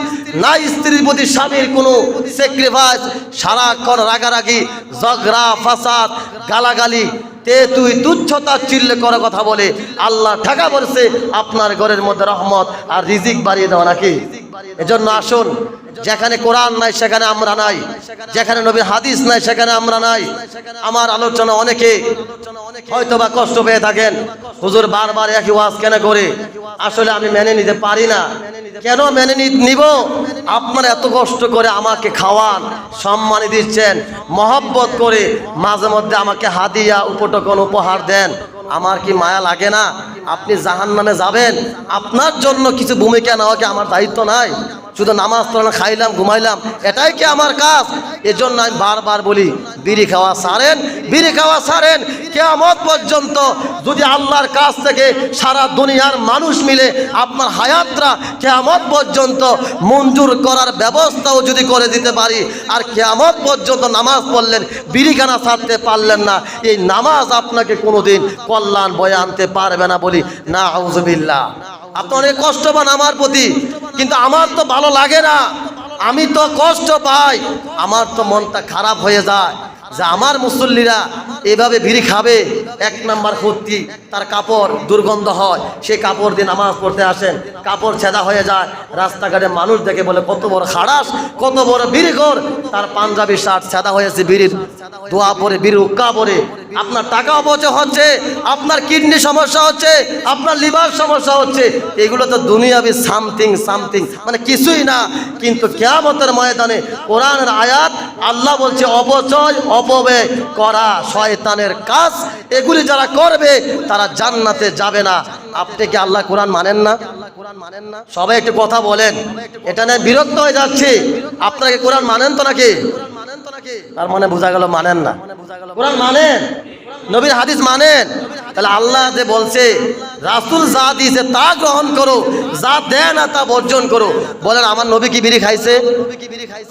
নাই স্ত্রীর প্রতি স্বামীর কোনো স্যাক্রিফাইস, সারাক্ষণ রাগারাগি, ঝগড়া ফাসাদ, গালাগালি, তুই তুচ্ছতা চিল্লে করে কথা বলে। আল্লাহ টাকা বলেছে আপনার ঘরের মধ্যে রহমত আর রিজিক বাড়িয়ে দেওয়া নাকি? এজন্য আসুন, যেখানে কোরআন নাই সেখানে আমরা নাই, যেখানে নবীর হাদিস নাই সেখানে আমরা নাই। আমার আলোচনা অনেকে হয়তোবা কষ্ট পেয়ে থাকেন, হুজুর বারবার একই ওয়াজ কেন করে? আসলে আমি মেনে নিতে পারি না। কেন মেনে নিব? আপনারা এত কষ্ট করে আমাকে খাওয়ান, সম্মানী দিচ্ছেন, মহব্বত করে মাঝে মধ্যে আমাকে হাদিয়া উপটকন উপহার দেন, আমার কি মায়া লাগে না? আপনি জাহান্নামে যাবেন, আপনার জন্য কিছু ভূমিকা নেওয়া কি আমার দায়িত্ব নাই? শুধু নামাজ পড়লাম, খাইলাম, ঘুমাইলাম, এটাই কি আমার কাজ? এজন্য আমি বারবার বলি, বিড়ি খাওয়া ছাড়েন, বিড়ি খাওয়া ছাড়েন। কিয়ামত পর্যন্ত যদি আল্লাহর কাছ থেকে সারা দুনিয়ার মানুষ মিলে আপনার হায়াতরা কিয়ামত পর্যন্ত মঞ্জুর করার ব্যবস্থাও যদি করে দিতে পারি, আর কিয়ামত পর্যন্ত নামাজ পড়লেন, বিড়িখানা ছাড়তে পারলেন না, এই নামাজ আপনাকে কোনোদিন কল্যাণ বয়ে আনতে পারবে না বলি নাউযুবিল্লাহ। আপনি অনেক কষ্ট পান আমার প্রতি, কিন্তু আমার তো ভালো লাগে না, আমি তো কষ্ট পাই, আমার তো মনটা খারাপ হয়ে যায় যে আমার মুসল্লিরা এভাবে বিড়ি খাবে। 1 নাম্বার ক্ষতি, তার কাপড় দুর্গন্ধ হয়, সে কাপড় দিয়ে নামাজ পড়তে আসেন, কাপড় ছেঁদা হয়ে যায়, রাস্তাঘাটে মানুষ দেখে বলে কত বড় খাড়াস, কত বড় বিড়িখোর, তার পাঞ্জাবি শার্ট ছেঁদা হয়েছে, বিড়ির দোয়া পরে, বিড়ি উক্কা পরে। আপনার টাকা অপচয় হচ্ছে, আপনার কিডনি সমস্যা হচ্ছে, আপনার লিভার সমস্যা হচ্ছে। এগুলো তো দুনিয়াবি সামথিং সামথিং, মানে কিছুই না। কিন্তু কিয়ামতের ময়দানে কোরআনের আয়াত, আল্লাহ বলছে অপচয় অপব্যয় করা শয়তানের কাজ, এগুলি যারা করবে তারা জান্নাতে যাবে না। আপনি কি আল্লাহ কোরআন মানেন না? সবাই একটু কথা বলেন, এটা নিয়ে বিরক্ত হয়ে যাচ্ছে। আপনারা কি কোরআন মানেন তো নাকি? তার মানে বোঝা গেল মানেন না। কোরআন মানেন, নবীর হাদিস মানেন। তাহলে আল্লাহ যে বলছে রাসূল যা দিয়েছে তা গ্রহণ করো, যা দেয় না তা বর্জন করো। বলেন আমার নবী কি বিড়ি খাইছে?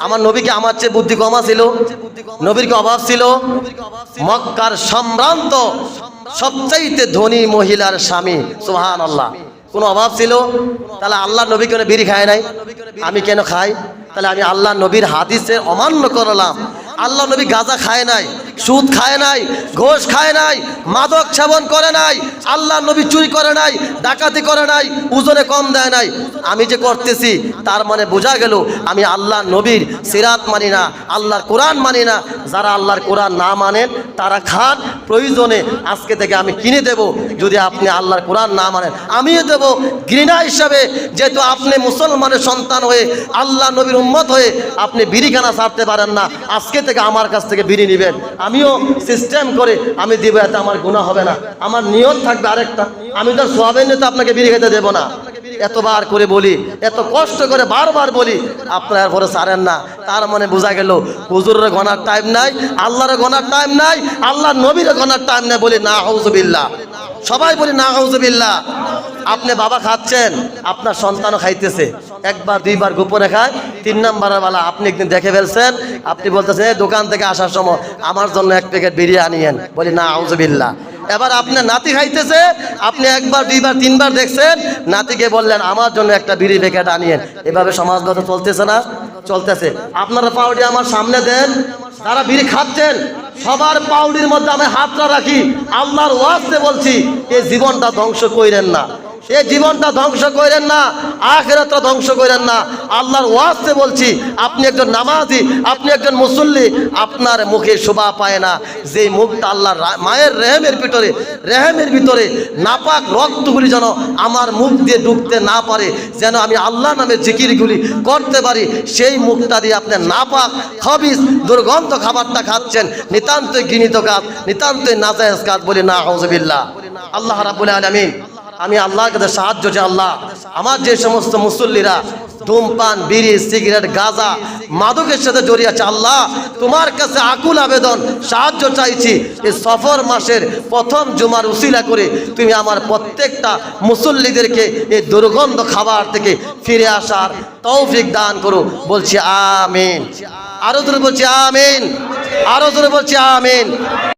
আমার নবী কি আমার চেয়ে বুদ্ধি কমা ছিল? নবীর কি অভাব ছিল? মক্কার সম্ভ্রান্ত সবচাইতে ধনী মহিলার স্বামী, সুবহানাল্লাহ, কোনো অভাব ছিল? তাহলে আল্লাহ নবী কেন বিড়ি খায় নাই? আমি কেন খাই? তাহলে আমি আল্লাহ নবীর হাদিসে অমান্য করলাম। আল্লাহ নবী গাঁজা খায় নাই, সুদ খায় নাই, ঘোষ খায় নাই, মাদক সেবন করে নাই, আল্লাহ নবী চুরি করে নাই, ডাকাতি করে নাই, ওজনে কম দেয় নাই। আমি যে করতেছি তার মানে বোঝা গেল আমি আল্লাহ নবীর সিরাত মানি না, আল্লাহর কোরআন মানি না। যারা আল্লাহর কোরআন না মানেন তারা খান, প্রয়োজনে আজকে থেকে আমি কিনে দেব। যদি আপনি আল্লাহর কোরআন না মানেন আমিও দেব ঘৃণা হিসাবে। যেহেতু আপনি মুসলমানের সন্তান হয়ে, আল্লাহ নবীর উম্মত হয়ে আপনি বিড়িখানা ছাড়তে পারেন না, আজকে থেকে আমার কাছ থেকে বিড়ি নেবেন, আমিও সিস্টেম করে আমি দিব, এতে আমার গুনাহ হবে না। আমার নিয়ত থাকবে আরেকটা, আমি তো সোয়াবের নিয়ে তো আপনাকে বিড়ি খেতে দেবো না। এতবার করে বলি, এত কষ্ট করে বারবার বলি, আপনার পরে ছাড়েন না। তার মানে বোঝা গেল হুজুরের গনার টাইম নাই, আল্লাহর গনার টাইম নাই, আল্লাহ নবীর গনার টাইম নাই বলি নাউযুবিল্লাহ। সবাই বলি নাউযুবিল্লাহ। আপনি বাবা খাচ্ছেন, আপনার সন্তানও খাইতেছে, একবার দুইবার গোপনে খায়, 3 নাম্বারের বেলা আপনি একদিন দেখে ফেলছেন, আপনি বলতেছেন দোকান থেকে আসার সময় আমার জন্য 1 প্যাকেট বিড়ি আনিয়েন, বলি নাউযুবিল্লাহ। এবার আপনার নাতি খাইতেছে, আপনি একবার দুইবার তিনবার দেখছেন, নাতিকে বললেন আমার জন্য একটা বিড়ি প্যাকেট আনিয়েন। এভাবে সমাজগত চলতেছে না? চলতেছে। আপনারা পাউডি আমার সামনে দেন, তারা বিড়ি খাচ্ছেন, সবার পাউডির মধ্যে আমি হাতটা রাখি, আল্লাহর ওয়াস্তে বলছি এই জীবনটা ধ্বংস কইরেন না, এই জীবনটা ধ্বংস করেন না, আখিরাতটা ধ্বংস করেন না। আল্লাহর ওয়াস্তে বলছি, আপনি একজন নামাজি, আপনি একজন মুসল্লি, আপনার মুখে শোভা পায় না যে মুখটা আল্লাহর মায়ের রেহেমের ভিতরে নাপাক রক্তগুলি যেন আমার মুখ দিয়ে ঢুকতে না পারে, যেন আমি আল্লাহ নামে জিকিরগুলি করতে পারি, সেই মুখটা দিয়ে আপনি নাপাক খবিস দুর্গন্ধ খাবারটা খাচ্ছেন, নিতান্তই ঘৃণিত কাজ, নিতান্তই নাজায়েজ কাজ, বলি নাউযুবিল্লাহ। আল্লাহ রাব্বুল আলামিন আমি আল্লাহর কাছে সাহায্য চাই। আল্লাহ, আমার যে সমস্ত মুসল্লিরা ধূমপান, বিড়ি, সিগারেট, গাঁজা, মাদকের সাথে জড়িয়ে আছে, আল্লাহ তোমার কাছে আকুল আবেদন, সাহায্য চাইছি। এই সফর মাসের প্রথম জুমার উসিলা করে তুমি আমার প্রত্যেকটা মুসল্লিদেরকে এই দুর্গন্ধ খাবার থেকে ফিরে আসার তৌফিক দান করো। বলছি আমিন। আরো জোরে বলছি আমিন। আরো জোরে বলছি আমিন।